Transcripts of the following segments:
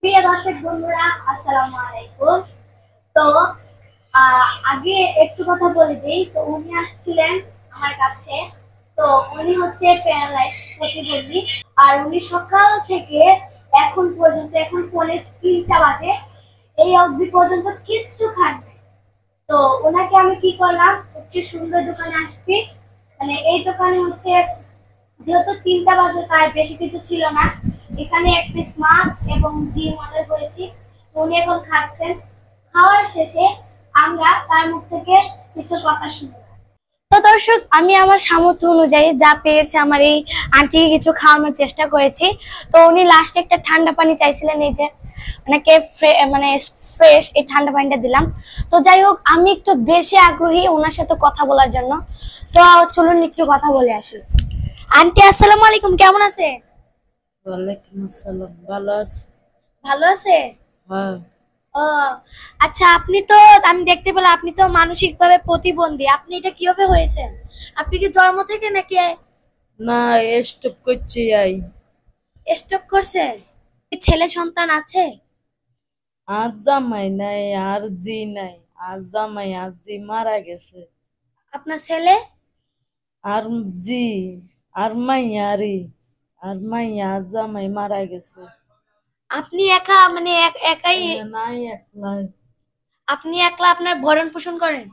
প্রিয় দর্শক বন্ধুরা, আসসালামু আলাইকুম। তো আগে একটু কথা বলে দিই। তো উনি আসছিলেন আমার কাছে। তো উনি হচ্ছে প্যারালাইজ প্রতিবন্ধী। আর উনি সকাল থেকে এখন পর্যন্ত, এখন পৌনে 3টা বাজে, এই অবধি পর্যন্ত কিচ্ছু খাননি। তো ওনাকে আমি কি করলাম, একটি সুন্দর দোকানে আসছি। মানে এই দোকানে হচ্ছে, যেহেতু 3টা বাজে তাই বেশি কিছু ছিল না। এখানে এক পিস মাছ এবং ডিম অর্ডার করেছি। তো উনি এখন খাচ্ছেন। খাওয়ার শেষে আমরা তার মুখ থেকে কিছু কথা শুনবো। তো দর্শক, আমি আমার সামর্থ্য অনুযায়ী যা পেয়েছে আমার এই আন্টিকে কিছু খাওয়ানোর চেষ্টা করেছি। তো উনি লাস্টে একটা ঠান্ডা পানি চাইছিলেন, এই যে ওনাকে মানে ফ্রেশ এই ঠান্ডা পানিটা দিলাম। তো যাই হোক, আমি একটু বেশি আগ্রহী ওনার সাথে কথা বলার জন্য। তো চলুন একটু কথা বলে আসি। আন্টি, আসসালামু আলাইকুম, কেমন আছে? ওয়ালাইকুম আসসালাম, ভালো আছি। ভালো আছে? হ্যাঁ। ও আচ্ছা, আপনি তো, আমি দেখতে পেলাম আপনি তো মানসিক ভাবে প্রতিবন্ধী। আপনি এটা কিভাবে হয়েছেন? আপনি কি জন্ম থেকে নাকি না, স্টপ করছি আই। স্ট্রোক করছেন? ছেলে সন্তান আছে? আর জামাই নাই, আর জি নাই। আর জামাই আর জি মারা গেছে। আপনার ছেলে? আর জি, আর মাইয়ারি, আর মাইয়া আর জামাই মারা গেছে। আপনি একা, মানে একাই? নাই একলাই। আপনি একলা আপনার ভরণ পোষণ করেন?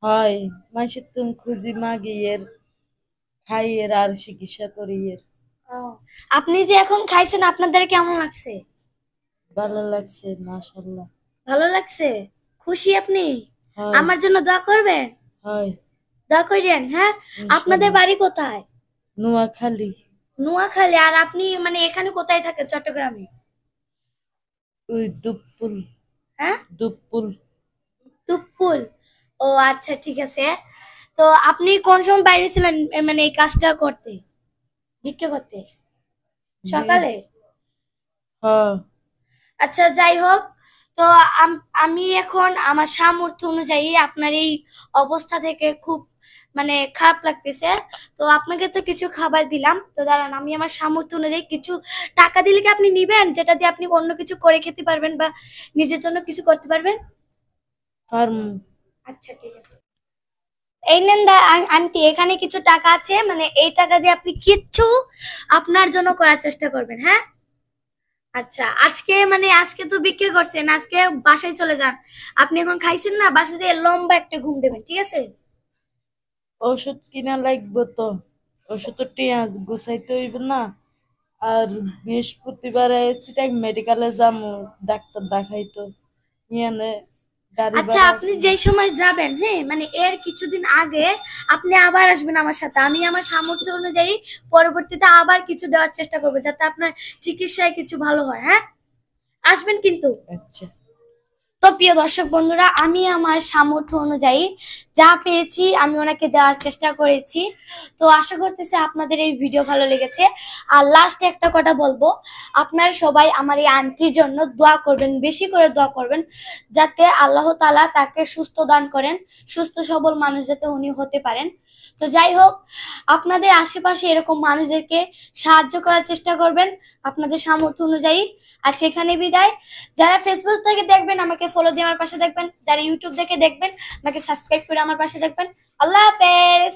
হয়, মাসে তুমি খুঁজি মাগি এর, খাই এর আর চিকিৎসা করি এর। ও, আপনি যে এখন খাইছেন, আপনাদের কেমন লাগছে? ভালো লাগছে, মাশাল্লাহ। ভালো লাগছে? খুশি আপনি? হয়। আমার জন্য দোয়া করবেন? হয়। দোয়া করেন, হ্যাঁ। আপনাদের ইনশাল্লাহ। বাড়ি কোথায়? নোয়াখালী। নোয়াখালী। আর আপনি মানে এখানে কোথায় থাকেন, চট্টগ্রামে? ওই দুপুল। হ্যাঁ, দুপুল। তুপুল। ও আচ্ছা, ঠিক আছে। তো আপনি কোন সময় বাইরে ছিলেন, মানে এই কাজটা করতে, ভিক্ষা করতে? জি। সকালে? হ্যাঁ। আচ্ছা, যাই হোক। তো আমি এখন আমার সামর্থ্য অনুযায়ী আপনার এই অবস্থা থেকে খুব মানে খারাপ লাগতেছে। তো আপনাকে তো কিছু খাবার দিলাম, তো দাঁড়ান, আমি আমার সামর্থ্য অনুযায়ী কিছু টাকা দিলে কি আপনি নিবেন, যেটা দিয়ে আপনি অন্য কিছু করে খেতে পারবেন বা নিজের জন্য কিছু করতে পারবেন? ফার্ম। আচ্ছা, ঠিক আছে। এই নেন আন্টি, এখানে কিছু টাকা আছে, মানে এই টাকা দিয়ে আপনি কিচ্ছু আপনার জন্য করার চেষ্টা করবেন, হ্যাঁ? আচ্ছা, আজকে মানে আজকে তো বিক্রি করছেন, আজকে বাসায় চলে যান। আপনি এখন খাইছেন না, বাসায় যেয়ে লম্বা একটা ঘুম দেবেন, ঠিক আছে? ওষুধ কিনা লাগবে তো। ওষুধ তো টিয়া গুছাইতে হইব না। আর বৃহস্পতিবারে সিটাই মেডিকেলে যাবো, ডাক্তার দেখাইতো। ইয়ানে গাড়ি আচ্ছা, ভাড়া আপনি আছে না। যেই সময় যাবেন, হ্যাঁ, মানে এর কিছুদিন আগে আপনি আবার আসবেন আমার সাথে। আমি আমার সামর্থ্য অনুযায়ী পরবর্তীতে আবার কিছু দেওয়ার চেষ্টা করবো, যাতে আপনার চিকিৎসায় কিছু ভালো হয়, হ্যাঁ? আসবেন কিন্তু। আচ্ছা। তো প্রিয় দর্শক বন্ধুরা, আমি আমার সামর্থ্য অনুযায়ী যা পেয়েছি আমি ওনাকে দেওয়ার চেষ্টা করেছি। তো আশা করতেছি আপনাদের এই ভিডিও ভালো লেগেছে। আর লাস্টে একটা কথা বলবো, আপনারা সবাই আমার এই আন্টির জন্য দোয়া করবেন, বেশি করে দোয়া করবেন, যাতে আল্লাহ তাআলা তাকে সুস্থ দান করেন, সুস্থ সবল মানুষ যাতে উনি হতে পারেন। তো যাই হোক, আপনাদের আশেপাশে এরকম মানুষদেরকে সাহায্য করার চেষ্টা করবেন আপনাদের সামর্থ্য অনুযায়ী। আর সেখানে বিদায়। যারা ফেসবুক থেকে দেখবেন আমাকে ফলো দিয়ে আমার পাশে দেখবেন, যারা ইউটিউব থেকে দেখবেন আমাকে সাবস্ক্রাইব করে আমার পাশে দেখবেন। আল্লাহ হাফেজ।